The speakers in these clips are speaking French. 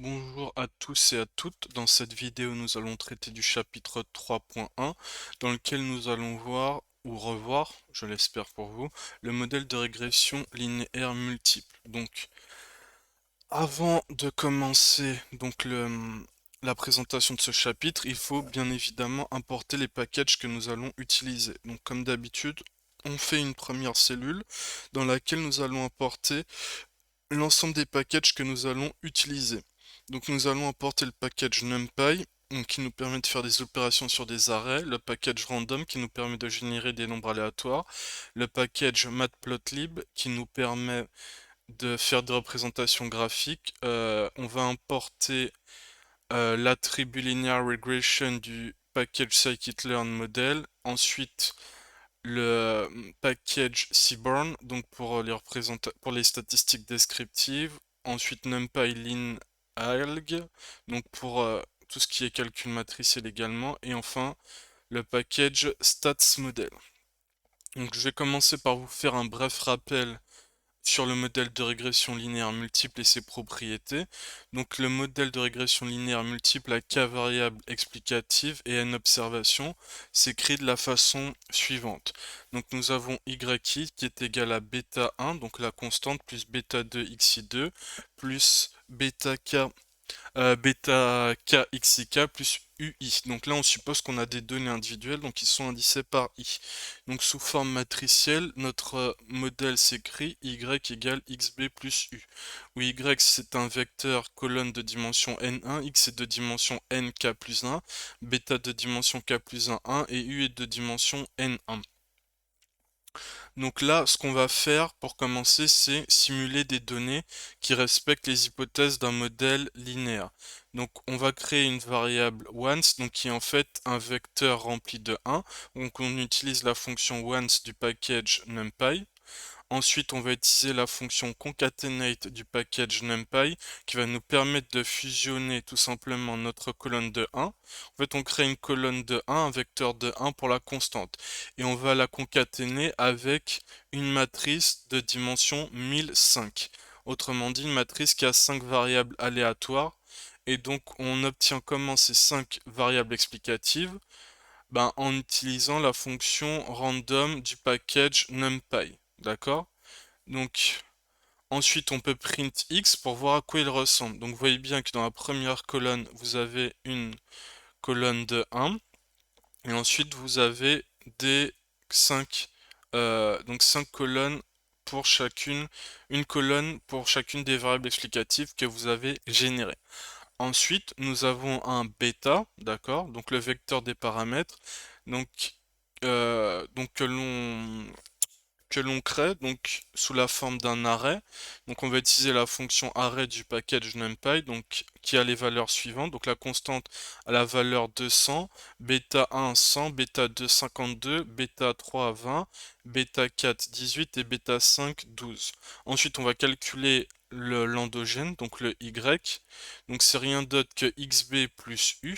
Bonjour à tous et à toutes. Dans cette vidéo, nous allons traiter du chapitre 3.1 dans lequel nous allons voir ou revoir, je l'espère pour vous, le modèle de régression linéaire multiple. Donc, avant de commencer la présentation de ce chapitre, il faut bien évidemment importer les packages que nous allons utiliser. Donc, comme d'habitude, on fait une première cellule dans laquelle nous allons importer l'ensemble des packages que nous allons utiliser. Donc nous allons importer le package NumPy, donc, qui nous permet de faire des opérations sur des arrays, le package random qui nous permet de générer des nombres aléatoires, le package matplotlib qui nous permet de faire des représentations graphiques. On va importer l'attribut linear regression du package scikit-learn model, ensuite le package Seaborn, donc pour pour les statistiques descriptives, ensuite NumPy linalg, donc pour tout ce qui est calcul matriciel également, et enfin le package statsModel. Donc je vais commencer par vous faire un bref rappel sur le modèle de régression linéaire multiple et ses propriétés. Donc le modèle de régression linéaire multiple a k variables explicatives et n observations s'écrit de la façon suivante. Donc nous avons yi qui est égal à bêta 1, donc la constante, plus bêta 2 xi2, plus bêta k xik plus ui. Donc là, on suppose qu'on a des données individuelles, donc ils sont indicés par i. Donc sous forme matricielle, notre modèle s'écrit y égale xb plus u, où y c'est un vecteur colonne de dimension n1, x est de dimension nk plus 1, bêta de dimension k plus 1, 1 et u est de dimension n1. Donc là, ce qu'on va faire pour commencer, c'est simuler des données qui respectent les hypothèses d'un modèle linéaire. Donc on va créer une variable once, donc qui est en fait un vecteur rempli de 1. Donc on utilise la fonction once du package NumPy. Ensuite, on va utiliser la fonction concatenate du package NumPy qui va nous permettre de fusionner tout simplement notre colonne de 1. En fait, on crée une colonne de 1, un vecteur de 1 pour la constante. Et on va la concaténer avec une matrice de dimension 1005. Autrement dit, une matrice qui a 5 variables aléatoires. Et donc, on obtient comment ces 5 variables explicatives? En utilisant la fonction random du package NumPy. D'accord? Donc, ensuite, on peut print x pour voir à quoi il ressemble. Donc, vous voyez bien que dans la première colonne, vous avez une colonne de 1. Et ensuite, vous avez des 5, donc 5 colonnes pour chacune, une colonne pour chacune des variables explicatives que vous avez générées. Ensuite, nous avons un bêta, d'accord, donc le vecteur des paramètres, donc, donc que l'on crée donc sous la forme d'un array. Donc on va utiliser la fonction array du package NumPy, donc qui a les valeurs suivantes. Donc la constante a la valeur 200, bêta 1 100, bêta 2 52, bêta 3 20, bêta 4 18 et bêta 5 12. Ensuite on va calculer l'endogène, donc le y. Donc c'est rien d'autre que xb plus u.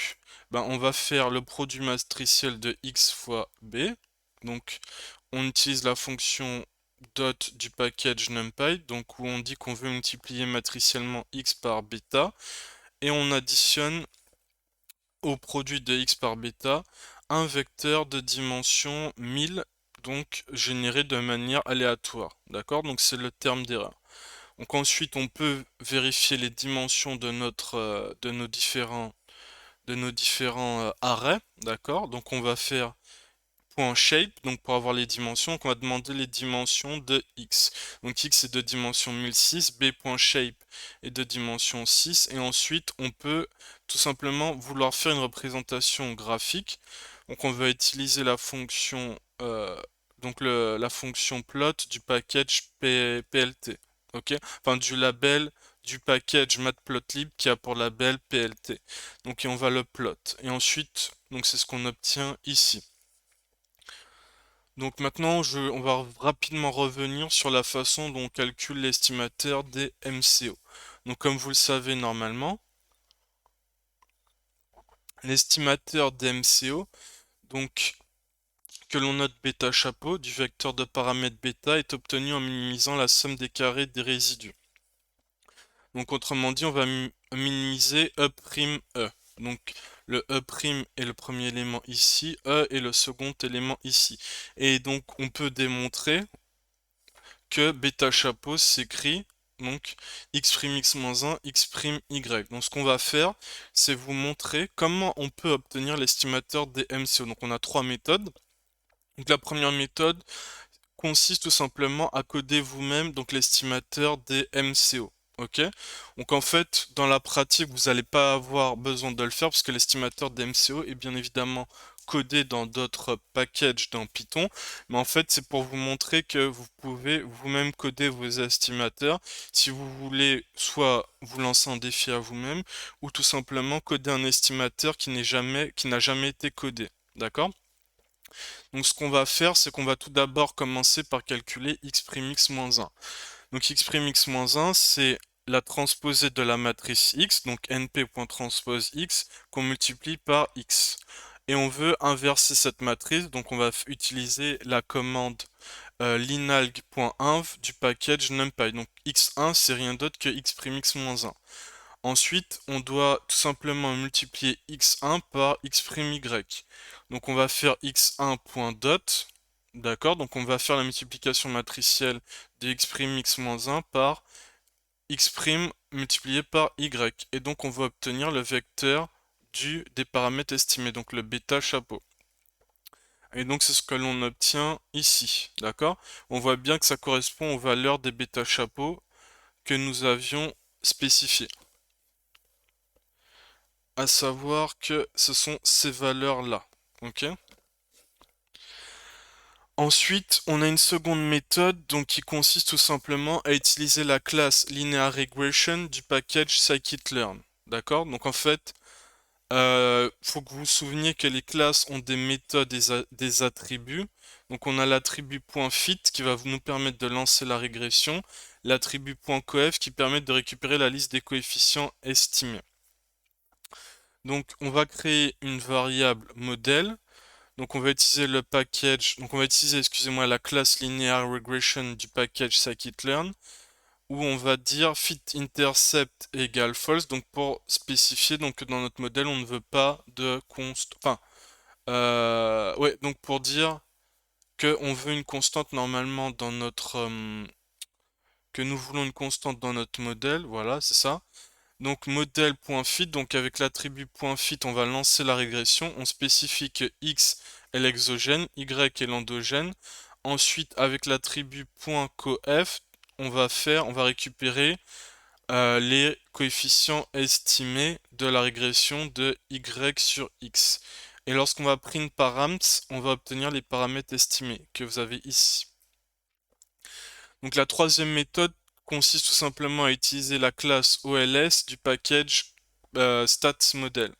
On va faire le produit matriciel de x fois b. Donc on utilise la fonction dot du package NumPy, donc où on dit qu'on veut multiplier matriciellement x par bêta, et on additionne au produit de x par bêta un vecteur de dimension 1000, donc généré de manière aléatoire. D'accord? Donc c'est le terme d'erreur. Donc ensuite on peut vérifier les dimensions de nos différents arrays. D'accord? Donc on va faire .shape, donc pour avoir les dimensions, donc on va demander les dimensions de x. Donc x est de dimension 1006, b.shape est de dimension 6, et ensuite on peut tout simplement vouloir faire une représentation graphique. Donc on va utiliser la fonction la fonction plot du package plt, ok, enfin du label du package matplotlib qui a pour label plt. Donc et on va le plot, et ensuite donc c'est ce qu'on obtient ici. Donc maintenant, on va rapidement revenir sur la façon dont on calcule l'estimateur des MCO. Donc comme vous le savez normalement, l'estimateur des MCO, donc que l'on note bêta chapeau du vecteur de paramètres bêta, est obtenu en minimisant la somme des carrés des résidus. Donc autrement dit, on va minimiser E'. Donc le E' est le premier élément ici, E est le second élément ici. Et donc on peut démontrer que bêta chapeau s'écrit donc x'(x-1, x'(y). Donc ce qu'on va faire, c'est vous montrer comment on peut obtenir l'estimateur des MCO. Donc on a trois méthodes. Donc la première méthode consiste tout simplement à coder vous-même donc l'estimateur des MCO. Ok? Donc en fait, dans la pratique, vous n'allez pas avoir besoin de le faire parce que l'estimateur des MCO est bien évidemment codé dans d'autres packages dans Python. Mais en fait, c'est pour vous montrer que vous pouvez vous-même coder vos estimateurs si vous voulez soit vous lancer un défi à vous-même ou tout simplement coder un estimateur qui n'a jamais été codé. D'accord? Donc ce qu'on va faire, c'est qu'on va tout d'abord commencer par calculer x'(x-1). Donc x'(x-1), c'est la transposée de la matrice x, donc np.transpose x, qu'on multiplie par x. Et on veut inverser cette matrice, donc on va utiliser la commande linalg.inv du package numpy. Donc x1, c'est rien d'autre que x'(x-1). Ensuite, on doit tout simplement multiplier x1 par x'(y). Donc on va faire x1.dot, d'accord? Donc on va faire la multiplication matricielle de x'(x-1) par x' multiplié par y. Et donc on va obtenir le vecteur des paramètres estimés, donc le bêta chapeau. Et donc c'est ce que l'on obtient ici, d'accord? On voit bien que ça correspond aux valeurs des bêta chapeaux que nous avions spécifiées. À savoir que ce sont ces valeurs-là. Ok. Ensuite, on a une seconde méthode donc, qui consiste tout simplement à utiliser la classe linear regression du package scikit-learn. D'accord? Donc en fait, faut que vous vous souveniez que les classes ont des méthodes et des attributs. Donc on a l'attribut .fit qui va nous permettre de lancer la régression, l'attribut .coef qui permet de récupérer la liste des coefficients estimés. Donc on va créer une variable modèle. Donc on va utiliser le package, donc on va utiliser, excusez-moi, la classe linear regression du package scikit-learn où on va dire fit intercept égale false, donc pour spécifier donc que dans notre modèle on ne veut pas de constante, enfin ouais, donc pour dire que on veut une constante normalement dans notre que nous voulons une constante dans notre modèle, voilà, c'est ça. Donc modèle.fit, donc avec l'attribut .fit, on va lancer la régression. On spécifie que x est l'exogène, y est l'endogène. Ensuite, avec l'attribut .coef, on va récupérer les coefficients estimés de la régression de y sur x. Et lorsqu'on va print params, on va obtenir les paramètres estimés que vous avez ici. Donc la troisième méthode consiste tout simplement à utiliser la classe OLS du package statsModel.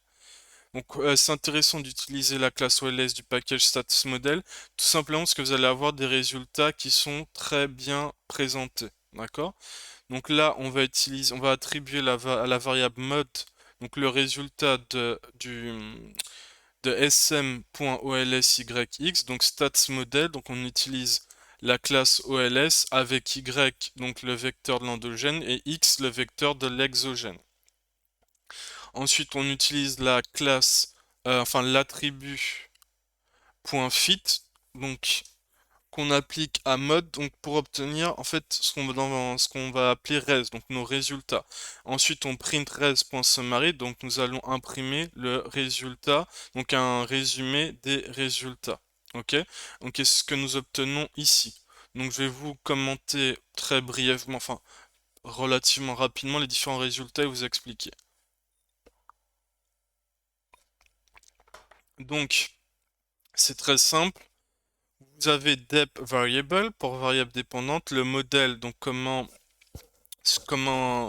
Donc c'est intéressant d'utiliser la classe OLS du package statsModel, tout simplement parce que vous allez avoir des résultats qui sont très bien présentés. D'accord? Donc là, on va attribuer à la variable mode donc le résultat de sm.olsyx, donc statsModel, donc on utilise la classe OLS avec y, donc le vecteur de l'endogène, et x, le vecteur de l'exogène. Ensuite, on utilise la classe, enfin l'attribut .fit, donc qu'on applique à mode, donc pour obtenir en fait ce qu'on va appeler res, donc nos résultats. Ensuite, on print res.summary, donc nous allons imprimer le résultat, donc un résumé des résultats. Ok? Donc c'est ce que nous obtenons ici. Donc je vais vous commenter très brièvement, enfin relativement rapidement les différents résultats et vous expliquer. Donc c'est très simple. Vous avez dep variable pour variable dépendante, le modèle, donc comment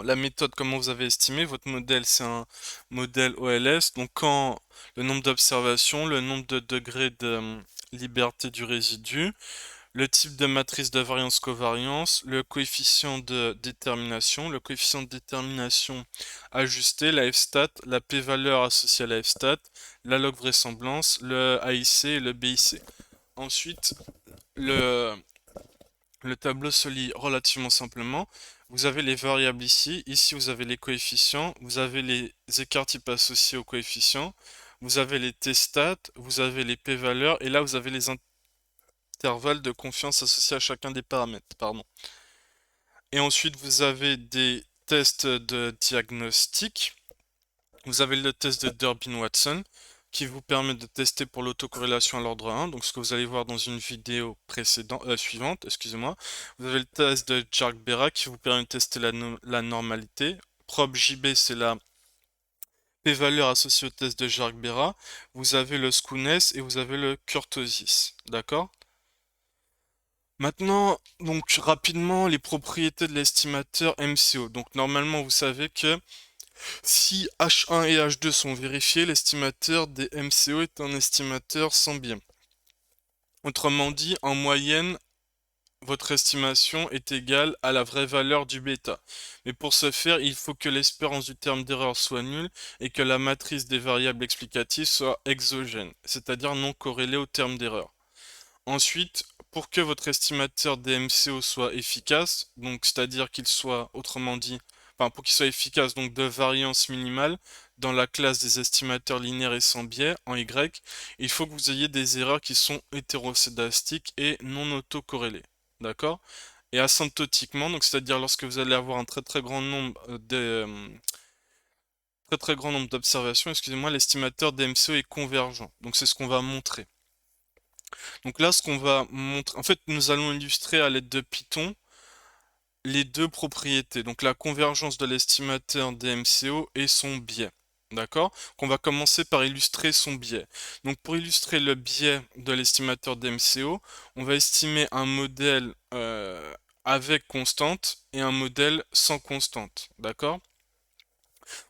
la méthode, comment vous avez estimé. Votre modèle, c'est un modèle OLS. Donc quand le nombre d'observations, le nombre de degrés de liberté du résidu, le type de matrice de variance-covariance, le coefficient de détermination, le coefficient de détermination ajusté, la f-stat, la p-valeur associée à la f-stat, la log vraisemblance, le AIC et le BIC. Ensuite, le tableau se lit relativement simplement. vous avez les variables ici. Ici, vous avez les coefficients. Vous avez les écarts types associés aux coefficients. Vous avez les t-stats. Vous avez les p-valeurs. Et là, vous avez les intervalles de confiance associés à chacun des paramètres. Pardon. Et ensuite, vous avez des tests de diagnostic. Vous avez le test de Durbin-Watson qui vous permet de tester pour l'autocorrélation à l'ordre 1, donc ce que vous allez voir dans une vidéo suivante, excusez-moi. Vous avez le test de Jark-Bera qui vous permet de tester la normalité. Prob-JB, c'est la p-valeur associée au test de Jark-Bera. Vous avez le Scooness et vous avez le Kurtosis, d'accord? Maintenant, donc rapidement, les propriétés de l'estimateur MCO. Donc normalement, vous savez que si H1 et H2 sont vérifiés, l'estimateur des MCO est un estimateur sans biais. Autrement dit, en moyenne, votre estimation est égale à la vraie valeur du bêta. Mais pour ce faire, il faut que l'espérance du terme d'erreur soit nulle et que la matrice des variables explicatives soit exogène, c'est-à-dire non corrélée au terme d'erreur. Ensuite, pour que votre estimateur des MCO soit efficace, donc c'est-à-dire qu'il soit, autrement dit, enfin pour qu'il soit efficace, donc de variance minimale dans la classe des estimateurs linéaires et sans biais, en Y, il faut que vous ayez des erreurs qui sont hétéroscédastiques et non autocorrélées. D'accord? Et asymptotiquement, donc c'est-à-dire lorsque vous allez avoir un très grand nombre très grand nombre d'observations, excusez-moi, l'estimateur des MCO est convergent. Donc c'est ce qu'on va montrer. Donc là, ce qu'on va montrer, en fait, nous allons illustrer à l'aide de Python les deux propriétés, donc la convergence de l'estimateur des MCO et son biais. D'accord? On va commencer par illustrer son biais. Donc pour illustrer le biais de l'estimateur des MCO, on va estimer un modèle avec constante et un modèle sans constante. D'accord?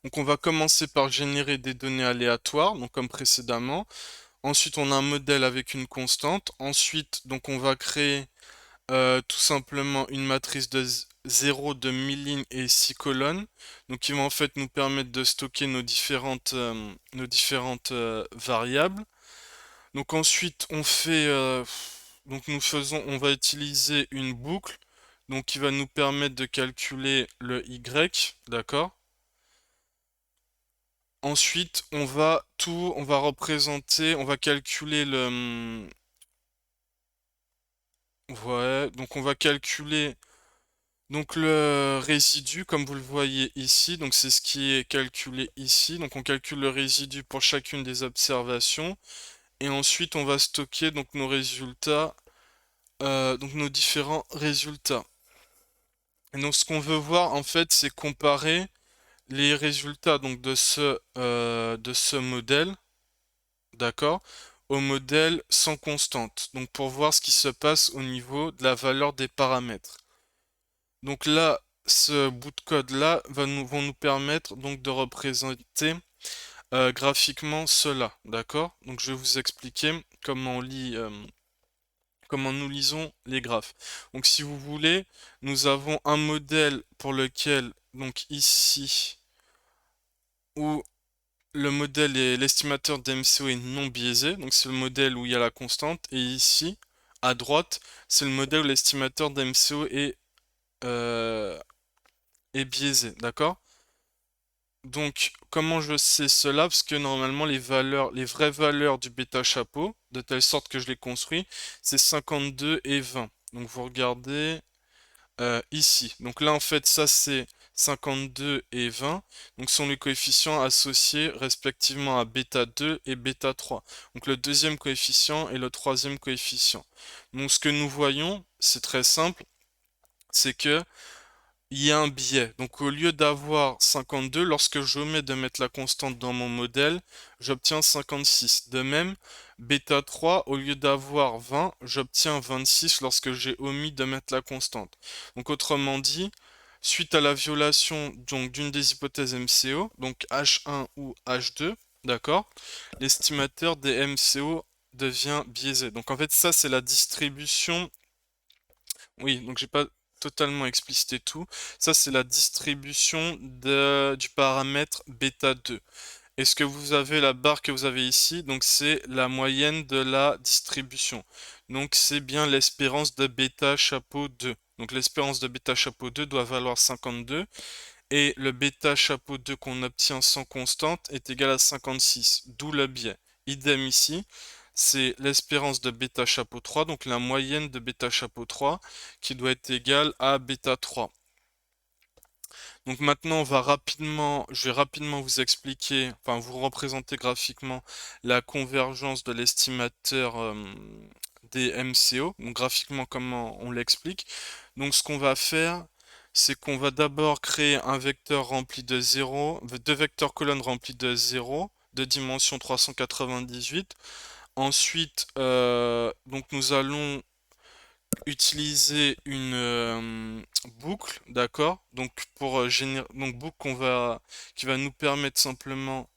Donc on va commencer par générer des données aléatoires, donc comme précédemment. Ensuite, on a un modèle avec une constante. Ensuite, donc on va créer tout simplement une matrice de 0, de 1000 lignes et 6 colonnes. Donc qui va en fait nous permettre de stocker nos différentes variables. Donc ensuite, on va utiliser une boucle. Donc qui va nous permettre de calculer le Y, d'accord? Ensuite, on va représenter, on va calculer ouais, donc on va calculer donc le résidu comme vous le voyez ici, donc c'est ce qui est calculé ici. Donc on calcule le résidu pour chacune des observations et ensuite on va stocker donc nos résultats, donc nos différents résultats. Et donc ce qu'on veut voir en fait, c'est comparer les résultats donc de ce modèle, d'accord, au modèle sans constante. Donc pour voir ce qui se passe au niveau de la valeur des paramètres. Donc là, ce bout de code là vont nous permettre donc de représenter graphiquement cela, d'accord? Donc je vais vous expliquer comment nous lisons les graphes. Donc si vous voulez, nous avons un modèle pour lequel, donc ici, où le modèle et l'estimateur d'MCO est non biaisé, donc c'est le modèle où il y a la constante, et ici, à droite, c'est le modèle où l'estimateur d'MCO euh, est biaisé, d'accord? Donc, comment je sais cela? Parce que normalement, les vraies valeurs du bêta chapeau, de telle sorte que je les construis, c'est 52 et 20. Donc, vous regardez ici. Donc là, en fait, ça, c'est 52 et 20. Donc, ce sont les coefficients associés respectivement à bêta 2 et bêta 3. Donc, le deuxième coefficient et le troisième coefficient. Donc, ce que nous voyons, c'est très simple, c'est que il y a un biais. Donc au lieu d'avoir 52, lorsque je omets de mettre la constante dans mon modèle, j'obtiens 56. De même, bêta 3, au lieu d'avoir 20, j'obtiens 26 lorsque j'ai omis de mettre la constante. Donc autrement dit, suite à la violation donc d'une des hypothèses MCO, donc H1 ou H2, d'accord, l'estimateur des MCO devient biaisé. Donc en fait, ça c'est la distribution. Oui, donc j'ai pas totalement explicité tout. Ça, c'est la distribution du paramètre bêta 2. Et ce que vous avez, la barre que vous avez ici, donc c'est la moyenne de la distribution. Donc c'est bien l'espérance de bêta chapeau 2. Donc l'espérance de bêta chapeau 2 doit valoir 52 et le bêta chapeau 2 qu'on obtient sans constante est égal à 56, d'où le biais. Idem ici, c'est l'espérance de bêta chapeau 3, donc la moyenne de bêta chapeau 3 qui doit être égale à bêta 3. Donc maintenant, je vais rapidement vous expliquer, enfin vous représenter graphiquement la convergence de l'estimateur des MCO, donc graphiquement comment on l'explique. Donc ce qu'on va faire, c'est qu'on va d'abord créer un vecteur rempli de 0, deux vecteurs colonnes remplis de 0, de dimension 398. Ensuite, donc nous allons utiliser une boucle, d'accord? Donc pour générer, donc boucle qui va nous permettre simplement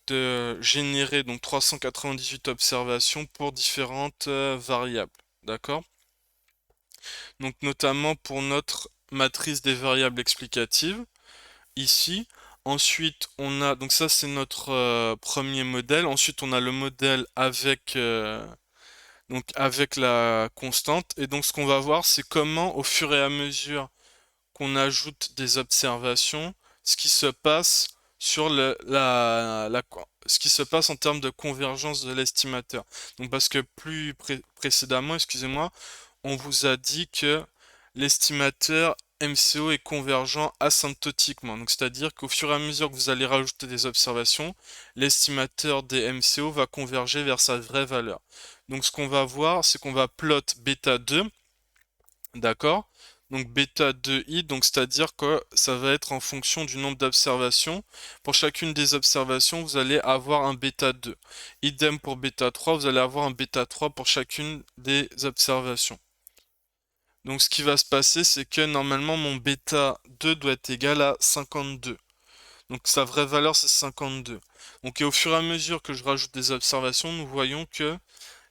de générer donc 398 observations pour différentes variables, d'accord? Donc notamment pour notre matrice des variables explicatives ici. Ensuite, on a donc ça c'est notre premier modèle. Ensuite, on a le modèle avec donc avec la constante. Et donc ce qu'on va voir, c'est comment au fur et à mesure qu'on ajoute des observations, ce qui se passe sur ce qui se passe en termes de convergence de l'estimateur. Donc parce que plus précédemment, excusez-moi, on vous a dit que l'estimateur MCO est convergent asymptotiquement. Donc c'est-à-dire qu'au fur et à mesure que vous allez rajouter des observations, l'estimateur des MCO va converger vers sa vraie valeur. Donc ce qu'on va voir, c'est qu'on va plot bêta 2, d'accord? Donc bêta 2i, donc c'est-à-dire que ça va être en fonction du nombre d'observations. Pour chacune des observations, vous allez avoir un bêta 2. Idem pour bêta 3, vous allez avoir un bêta 3 pour chacune des observations. Donc ce qui va se passer, c'est que normalement mon bêta 2 doit être égal à 52. Donc sa vraie valeur c'est 52. Donc et au fur et à mesure que je rajoute des observations, nous voyons que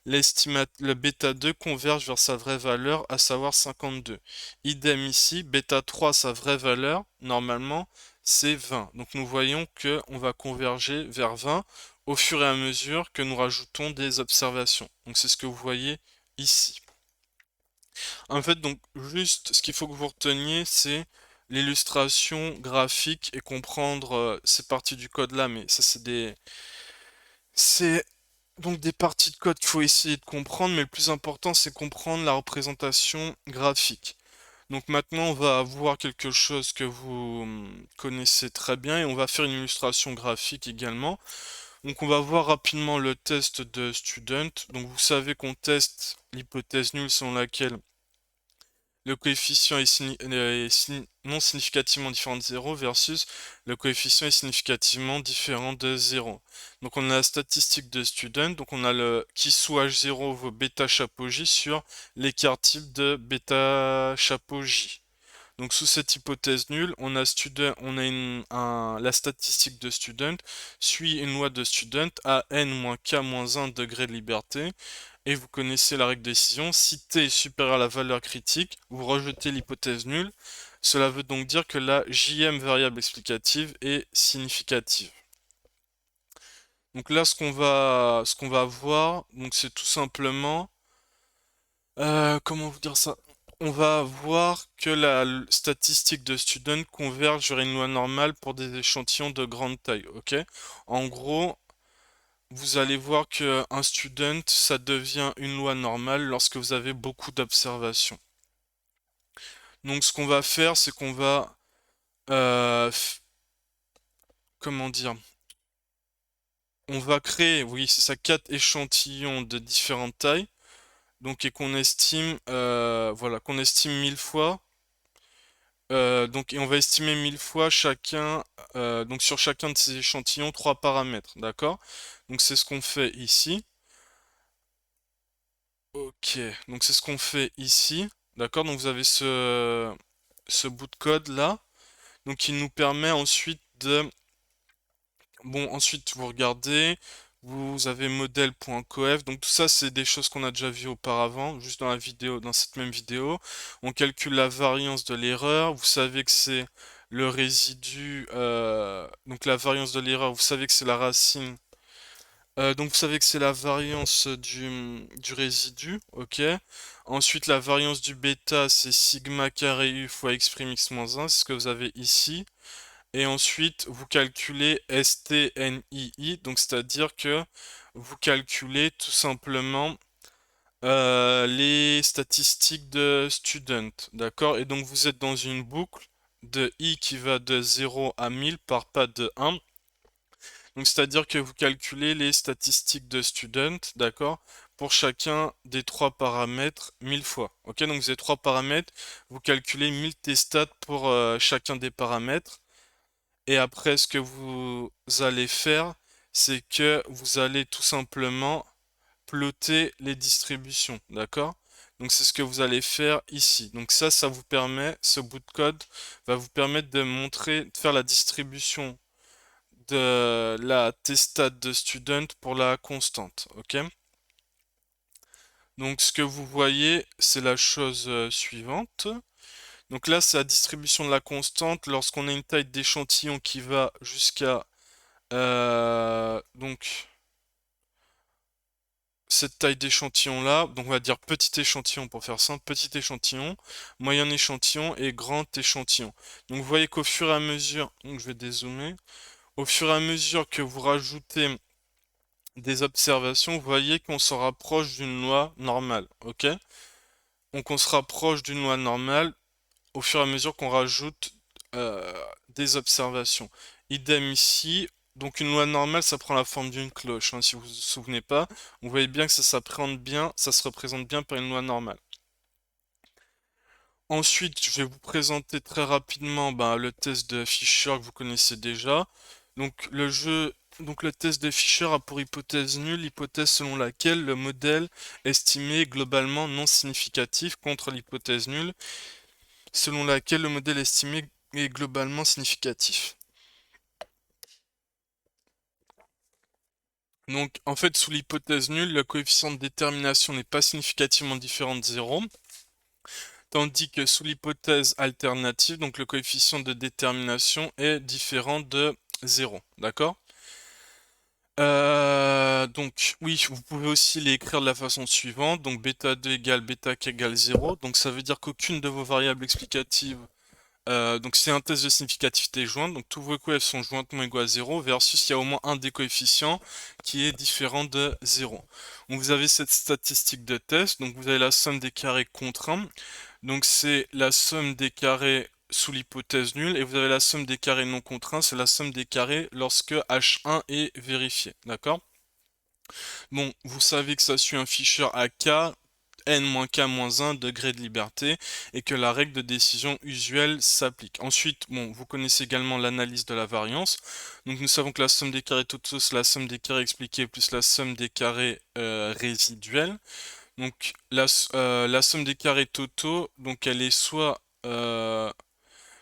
le bêta 2 converge vers sa vraie valeur, à savoir 52. Idem ici, bêta 3, sa vraie valeur, normalement, c'est 20. Donc nous voyons que on va converger vers 20 au fur et à mesure que nous rajoutons des observations. Donc c'est ce que vous voyez ici. En fait, donc, juste ce qu'il faut que vous reteniez, c'est l'illustration graphique et comprendre ces parties du code là, mais ça c'est donc des parties de code qu'il faut essayer de comprendre, mais le plus important c'est comprendre la représentation graphique. Donc maintenant on va voir quelque chose que vous connaissez très bien et on va faire une illustration graphique également. Donc on va voir rapidement le test de student. Donc vous savez qu'on teste l'hypothèse nulle selon laquelle le coefficient est non significativement différent de 0 versus le coefficient est significativement différent de 0. Donc on a la statistique de student, donc on a le qui sous H0 vaut bêta chapeau J sur l'écart type de bêta chapeau J. Donc sous cette hypothèse nulle, on a la statistique de student suit une loi de student à n-k-1 degré de liberté. Et vous connaissez la règle de décision, si t est supérieur à la valeur critique, vous rejetez l'hypothèse nulle. Cela veut donc dire que la jm variable explicative est significative. Donc là, ce qu'on va voir, donc c'est tout simplement, comment vous dire ça? On va voir que la statistique de student converge vers une loi normale pour des échantillons de grande taille, ok? En gros, vous allez voir que un student, ça devient une loi normale lorsque vous avez beaucoup d'observations. Donc ce qu'on va faire, c'est qu'on va, comment dire, on va créer, oui, c'est ça, 4 échantillons de différentes tailles, donc et qu'on estime, voilà, qu'on estime 1000 fois. Donc et on va estimer 1000 fois chacun, donc sur chacun de ces échantillons 3 paramètres, d'accord? Donc c'est ce qu'on fait ici. Ok, donc c'est ce qu'on fait ici. D'accord, donc vous avez ce bout de code là. Donc il nous permet ensuite de... Bon, ensuite vous regardez, vous avez modèle.coef. Donc tout ça c'est des choses qu'on a déjà vues auparavant, juste dans la vidéo, dans cette même vidéo. On calcule la variance de l'erreur. Vous savez que c'est le résidu... donc la variance de l'erreur, vous savez que c'est la racine Donc vous savez que c'est la variance du résidu, ok. Ensuite la variance du bêta c'est sigma carré u fois x' x-1, c'est ce que vous avez ici. Et ensuite vous calculez STNII, donc c'est-à-dire que vous calculez tout simplement les statistiques de student, d'accord? Et donc vous êtes dans une boucle de i qui va de 0 à 1000 par pas de 1. Donc c'est-à-dire que vous calculez les statistiques de student, d'accord, pour chacun des trois paramètres 1000 fois. Ok, donc vous avez trois paramètres, vous calculez 1000 t-stats pour chacun des paramètres. Et après, ce que vous allez faire, c'est que vous allez tout simplement plotter les distributions, d'accord? Donc c'est ce que vous allez faire ici. Donc ça vous permet, ce bout de code va vous permettre de montrer, de faire la distribution de la t-stat de student pour la constante, ok? Donc ce que vous voyez, c'est la chose suivante. Donc là, c'est la distribution de la constante lorsqu'on a une taille d'échantillon qui va jusqu'à donc cette taille d'échantillon là, donc on va dire petit échantillon pour faire simple, petit échantillon, moyen échantillon et grand échantillon. Donc vous voyez qu'au fur et à mesure, donc je vais dézoomer, au fur et à mesure que vous rajoutez des observations, vous voyez qu'on se rapproche d'une loi normale, ok? Donc on se rapproche d'une loi normale au fur et à mesure qu'on rajoute euh, des observations. Idem ici, donc une loi normale, ça prend la forme d'une cloche, hein, si vous vous souvenez pas. Vous voyez bien que ça s'appréhende bien, ça se représente bien par une loi normale. Ensuite, je vais vous présenter très rapidement le test de Fisher que vous connaissez déjà. Donc le test de Fisher a pour hypothèse nulle l'hypothèse selon laquelle le modèle estimé globalement non significatif contre l'hypothèse nulle selon laquelle le modèle estimé est globalement significatif. Donc en fait sous l'hypothèse nulle, le coefficient de détermination n'est pas significativement différent de 0. Tandis que sous l'hypothèse alternative, donc le coefficient de détermination est différent de 0. D'accord? Donc oui, vous pouvez aussi l'écrire de la façon suivante. Donc bêta 2 égale bêta k égale 0. Donc ça veut dire qu'aucune de vos variables explicatives, donc c'est un test de significativité jointe, donc tous vos coefs sont jointement égaux à 0, versus il y a au moins un des coefficients qui est différent de 0. Donc vous avez cette statistique de test, donc vous avez la somme des carrés contraints, donc c'est la somme des carrés sous l'hypothèse nulle, et vous avez la somme des carrés non contraints, c'est la somme des carrés lorsque H1 est vérifié, d'accord? Bon, vous savez que ça suit un Fisher à K, n-k-1 degré de liberté, et que la règle de décision usuelle s'applique. Ensuite, bon, vous connaissez également l'analyse de la variance. Donc nous savons que la somme des carrés totaux, c'est la somme des carrés expliqués plus la somme des carrés résiduels. Donc la somme des carrés totaux, donc elle est soit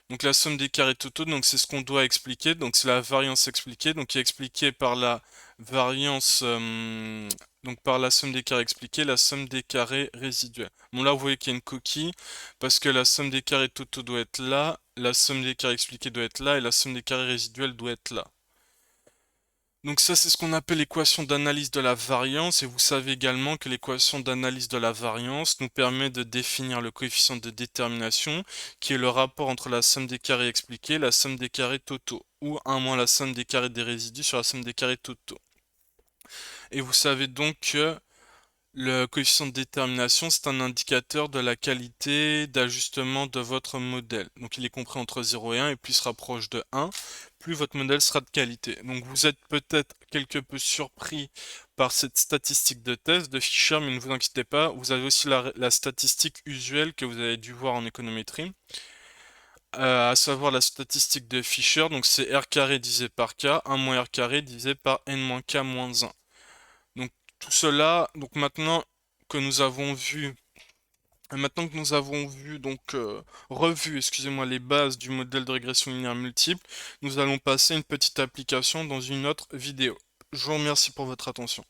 donc la somme des carrés totaux, donc c'est ce qu'on doit expliquer, donc c'est la variance expliquée, donc qui est expliquée par la variance, donc par la somme des carrés expliqués, la somme des carrés résiduels. Bon là vous voyez qu'il y a une coquille, parce que la somme des carrés totaux doit être là, la somme des carrés expliqués doit être là, et la somme des carrés résiduels doit être là. Donc ça, c'est ce qu'on appelle l'équation d'analyse de la variance, et vous savez également que l'équation d'analyse de la variance nous permet de définir le coefficient de détermination, qui est le rapport entre la somme des carrés expliqués et la somme des carrés totaux, ou 1 moins la somme des carrés des résidus sur la somme des carrés totaux. Et vous savez donc que le coefficient de détermination, c'est un indicateur de la qualité d'ajustement de votre modèle. Donc il est compris entre 0 et 1, et plus il se rapproche de 1, plus votre modèle sera de qualité. Donc vous êtes peut-être quelque peu surpris par cette statistique de test de Fisher, mais ne vous inquiétez pas, vous avez aussi la statistique usuelle que vous avez dû voir en économétrie, à savoir la statistique de Fisher, donc c'est R carré divisé par K, 1 moins R carré divisé par N moins K moins 1. Donc tout cela, donc que nous avons vu, maintenant que nous avons vu, revu, excusez-moi, les bases du modèle de régression linéaire multiple, nous allons passer une petite application dans une autre vidéo. Je vous remercie pour votre attention.